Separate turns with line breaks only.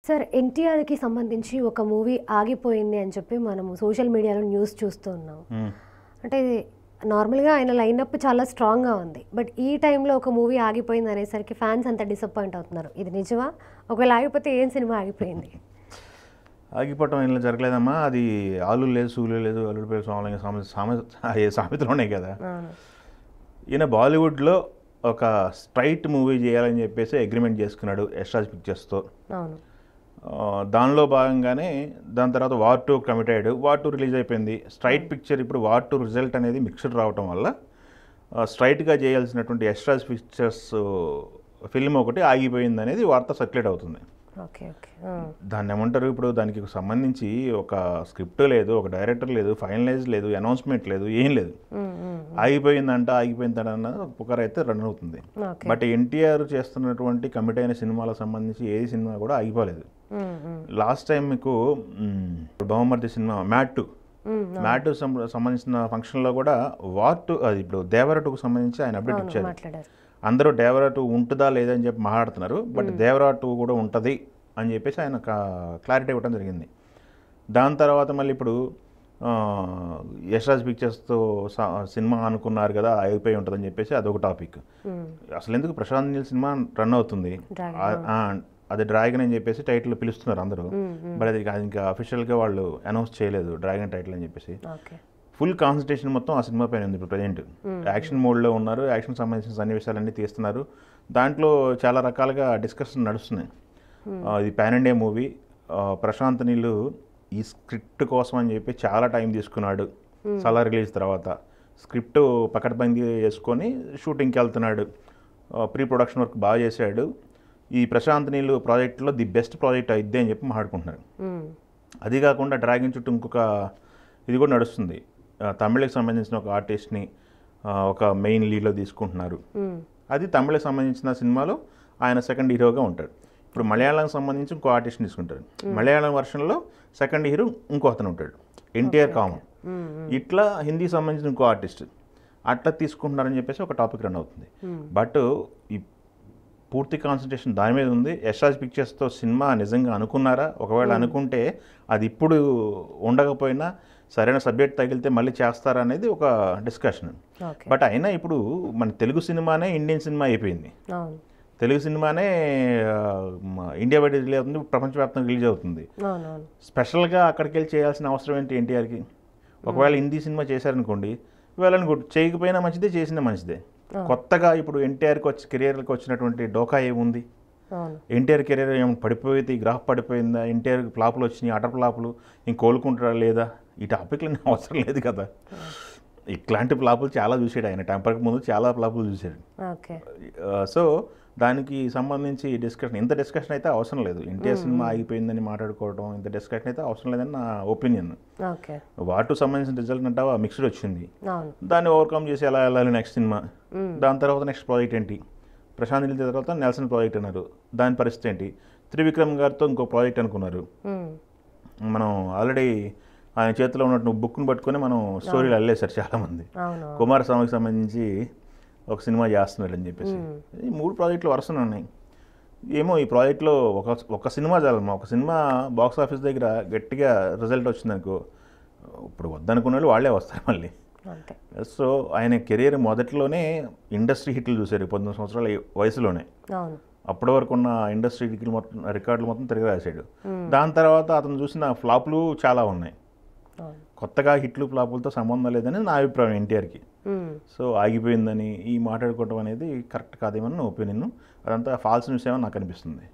Sir ఎన్టీఆర్‌కి సంబంధించి ఒక మూవీ ఆగిపోయింది అని చెప్పి మనము సోషల్ మీడియాలో న్యూస్ చూస్తూ ఉన్నాం. అంటే నార్మల్‌గా ఆయన లైనప్ చాలా స్ట్రాంగ్‌గా ఉంది. బట్ ఈ టైంలో ఒక మూవీ ఆగిపోయింది అనేసరికి ఫ్యాన్స్ అంతా డిసప్పాయింట్ అవుతున్నారు. ఇది నిజమా? ఒకవేళ ఆగిపోతే ఏం సినిమా ఆగిపోయింది?
ఆగిపోవటం ఏం జరగలేదమ్మా. అది ఆలు లేదు సూలు లేదు అల్లుడి పేరు సోమలింగ సామెతలు ఉన్నాయి కదా. ఈయన బాలీవుడ్లో ఒక స్ట్రైట్ మూవీ చేయాలని చెప్పేసి అగ్రిమెంట్ చేసుకున్నాడు యశ్రాజ్ పిక్చర్స్తో. దానిలో భాగంగానే దాని తర్వాత వార్ 2 కమిట్ అయ్యాడు. వార్ 2 రిలీజ్ అయిపోయింది. స్ట్రైట్ పిక్చర్ ఇప్పుడు వార్ 2 రిజల్ట్ అనేది మిక్స్డ్ రావటం వల్ల స్ట్రైట్గా చేయాల్సినటువంటి యశ్రాజ్ పిక్చర్స్ ఫిల్మ్ ఒకటి ఆగిపోయింది అనేది వార్త సర్క్యులేట్ అవుతుంది. దాన్ని ఏమంటారు, ఇప్పుడు దానికి సంబంధించి ఒక స్క్రిప్ట్ లేదు, ఒక డైరెక్టర్ లేదు, ఫైనలైజ్ లేదు, అనౌన్స్మెంట్ లేదు, ఏం లేదు. ఆగిపోయిందంట పుకార్ అయితే రన్ అవుతుంది. బట్ ఎన్టీఆర్ చేస్తున్నటువంటి కమిట్ అయిన సినిమాలకు సంబంధించి ఏ సినిమా కూడా ఆగిపోలేదు. లాస్ట్ టైం మీకు బహుమతి సినిమా మ్యాట్ 2 సంబంధించిన ఫంక్షన్లో కూడా వార్ 2 అది ఇప్పుడు దేవర 2కు సంబంధించి ఆయన అప్డేట్ ఇచ్చారు. అందరూ దేవర 2 ఉంటుందా లేదని చెప్పి మాట్లాడుతున్నారు. బట్ దేవర 2 కూడా ఉంటుంది అని చెప్పేసి ఆయన క్లారిటీ ఇవ్వడం జరిగింది. దాని తర్వాత మళ్ళీ ఇప్పుడు యశ్రాజ్ పిక్చర్స్తో సినిమా అనుకున్నారు కదా, అయిపోయి ఉంటుందని చెప్పేసి అదొక టాపిక్. అసలు ఎందుకు ప్రశాంత్ నీల్ సినిమా రన్ అవుతుంది, అది డ్రాగన్ అని చెప్పేసి టైటిల్ పిలుస్తున్నారు అందరూ. బట్ అది ఇంకా అఫీషియల్గా వాళ్ళు అనౌన్స్ చేయలేదు డ్రాగన్ టైటిల్ అని చెప్పేసి. ఫుల్ కాన్సన్ట్రేషన్ మొత్తం ఆ సినిమా పైన ఉంది. ఇప్పుడు ప్రజెంట్ యాక్షన్ మోడ్లో ఉన్నారు, యాక్షన్ సంబంధించిన సన్నివేశాలన్నీ తీస్తున్నారు. దాంట్లో చాలా రకాలుగా డిస్కషన్ నడుస్తున్నాయి. ఇది పాన్ ఇండియా మూవీ. ప్రశాంత్ నీళ్ళు ఈ స్క్రిప్ట్ కోసం అని చెప్పి చాలా టైం తీసుకున్నాడు. సలా రిలీజ్ తర్వాత స్క్రిప్ట్ పకడ్బందీ చేసుకొని షూటింగ్కి వెళ్తున్నాడు. ప్రీ ప్రొడక్షన్ వర్క్ బాగా చేశాడు. ఈ ప్రశాంత్ నీళ్ళు ప్రాజెక్ట్లో ది బెస్ట్ ప్రాజెక్ట్ అయిద్ది అని చెప్పి మాట్లాడుకుంటున్నాడు. అది కాకుండా డ్రాగన్ చుట్టూ ఇంకొక ఇది కూడా నడుస్తుంది. తమిళకి సంబంధించిన ఒక ఆర్టిస్ట్ని ఒక మెయిన్ లీడ్లో తీసుకుంటున్నారు. అది తమిళకి సంబంధించిన సినిమాలో ఆయన సెకండ్ హీరోగా ఉంటాడు. ఇప్పుడు మలయాళంకి సంబంధించి ఇంకో ఆర్టిస్ట్ని తీసుకుంటారు. మలయాళం వర్షన్లో సెకండ్ హీరో ఇంకో అతను ఉంటాడు, ఎన్టీఆర్ కామన్. ఇట్లా హిందీకి సంబంధించిన ఇంకో ఆర్టిస్ట్ అట్లా తీసుకుంటున్నారని చెప్పేసి ఒక టాపిక్ రన్ అవుతుంది. బట్ ఈ పూర్తి కాన్సన్ట్రేషన్ దాని మీద ఉంది. యశ్రాజ్ పిక్చర్స్తో సినిమా నిజంగా అనుకున్నారా? ఒకవేళ అనుకుంటే అది ఇప్పుడు ఉండకపోయినా సరైన సబ్జెక్ట్ తగిలితే మళ్ళీ చేస్తారా అనేది ఒక డిస్కషన్. బట్ అయినా ఇప్పుడు మన తెలుగు సినిమానే ఇండియన్ సినిమా అయిపోయింది. తెలుగు సినిమానే ఇండియా బయట రిలీజ్ అవుతుంది, ప్రపంచవ్యాప్తంగా రిలీజ్ అవుతుంది. స్పెషల్గా అక్కడికి వెళ్ళి చేయాల్సిన అవసరం ఏంటి ఎన్టీఆర్కి? ఒకవేళ హిందీ సినిమా చేశారనుకోండి, వెళ్ళని చేయకపోయినా మంచిదే, చేసినా మంచిదే. కొత్తగా ఇప్పుడు ఎన్టీఆర్కి కెరియర్కి వచ్చినటువంటి డోకా ఏముంది? ఎన్టీఆర్ కెరీర్ ఏమైనా పడిపోయింది, గ్రాఫ్ పడిపోయిందా? ఎన్టీఆర్కి ఫ్లాపులు వచ్చినాయి, అటర్ ఫ్లాపులు, ఇంక కోలుకుంటారా లేదా? ఈ టాపిక్లో అవసరం లేదు కదా. ఇట్లాంటి ఫ్లాపులు చాలా చూసాడు ఆయన. టెంపర్కి ముందు చాలా ఫ్లాపులు చూసాడు. సో దానికి సంబంధించి ఇంత డిస్కషన్ అయితే అవసరం లేదు. ఎన్టీఆర్ సినిమా ఆగిపోయిందని మాట్లాడుకోవడం, ఇంత డిస్కషన్ అయితే అవసరం లేదని నా ఒపీనియన్. వాటికి సంబంధించిన రిజల్ట్ అంటావా మిక్స్డ్ వచ్చింది. దాన్ని ఓవర్కమ్ చేసి ఎలా వెళ్ళాలి నెక్స్ట్ సినిమా, దాని తర్వాత నెక్స్ట్ ప్రాజెక్ట్ ఏంటి? ప్రశాంత్ నీల్ తర్వాత నెల్సన్ ప్రాజెక్ట్ అన్నారు, దాని పరిస్థితి ఏంటి? త్రివిక్రమ్ గారితో ఇంకో ప్రాజెక్ట్ అనుకున్నారు. మనం ఆల్రెడీ ఆయన చేతిలో ఉన్నట్టు బుక్ను పట్టుకొని మనం స్టోరీలు అల్లేశారు చాలామంది. కుమారస్వామికి సంబంధించి ఒక సినిమా చేస్తున్నాడు అని చెప్పేసి. ఈ 3 ప్రాజెక్టులు వరుసనే ఉన్నాయి. ఏమో ఈ ప్రాజెక్ట్లో ఒక సినిమా చాలమ్మా. ఒక సినిమా బాక్స్ ఆఫీస్ దగ్గర గట్టిగా రిజల్ట్ వచ్చిందనుకో, ఇప్పుడు వద్దనుకున్న వాళ్ళే వస్తారు మళ్ళీ. సో ఆయన కెరీర్ మొదట్లోనే ఇండస్ట్రీ హిట్లు చూశారు 19 సంవత్సరాల వయసులోనే. అప్పటి వరకు ఉన్న ఇండస్ట్రీ హిట్లు మొత్తం రికార్డులు మొత్తం తిరిగి రాశాడు. దాని తర్వాత అతను చూసిన ఫ్లాపులు చాలా ఉన్నాయి. కొత్తగా హిట్లు ఫ్లాపులతో సంబంధం లేదని నా అభిప్రాయం ఎన్టీఆర్కి. సో ఆగిపోయిందని ఈ మాట్లాడుకోవడం అనేది కరెక్ట్ కాదేమని నా ఒపీనియన్. అదంతా ఫాల్స్ న్యూస్ ఏమని నాకు అనిపిస్తుంది.